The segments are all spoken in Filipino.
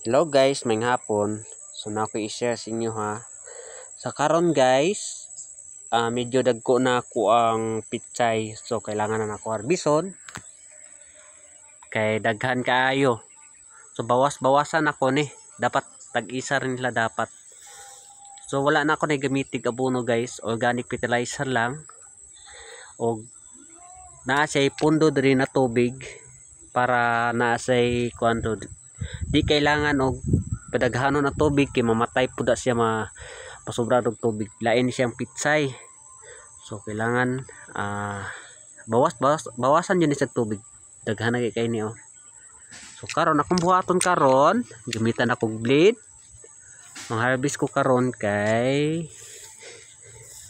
Hello guys, may hapon. So na ako i-share sa inyo ha. Sa karon guys, medyo dagko na ako ang pitsay. So kailangan na ako harbison. Kay daghan kaayo. So bawas-bawasan ako ni. Dapat tag-isa rin nila dapat. So wala na ako na gamitig abono guys. Organic fertilizer lang. O naa say pundo diri na tubig para naa say kuanto di kailangan og padaghanon ng tubig kay mamatay pud siya masobra og tubig, lain siyang pitsay. So kailangan bawasan yun sa tubig, daghan na kay ni oh. So karon akong buhaton karon, gamitan ako blade, mang-harvest ko karon kay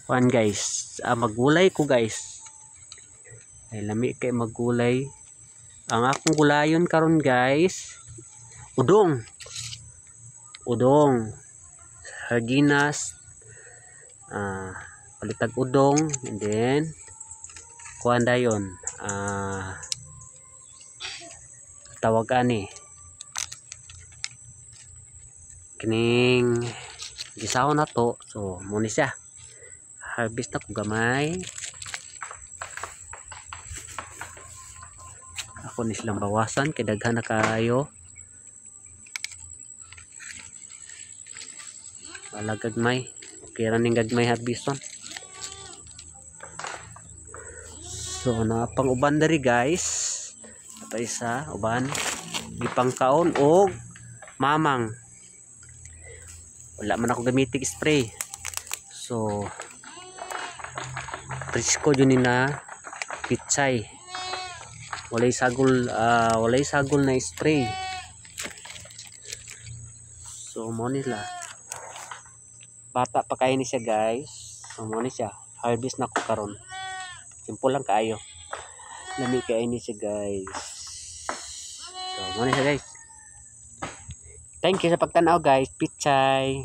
kuan guys, maggulay ko guys, ay lami kay maggulay. Ang akong gulayon karon guys, udong, sardinas, palitag udong, and then kuan dayon, tawag ani kining gisahon na to. So mo ni siya, harvest na ko gamay. Ako ni silang bawasan kay daghan na kaayo. Wala gagmay, okay ra ning gagmay harbison. So na pang uban diri guys, ato isa uban gipangkaon og mamang. Wala man ako gamitig spray. So presko yun na pitsay. Walay sagol na spray. So mo nila bata pa kayo ni siya guys. So mo ni siya, harvest na ko karon. Simple lang kaayo, lami kayo ni siya guys. So mo ni siya guys. Thank you sa pagtanaw guys. Pichay.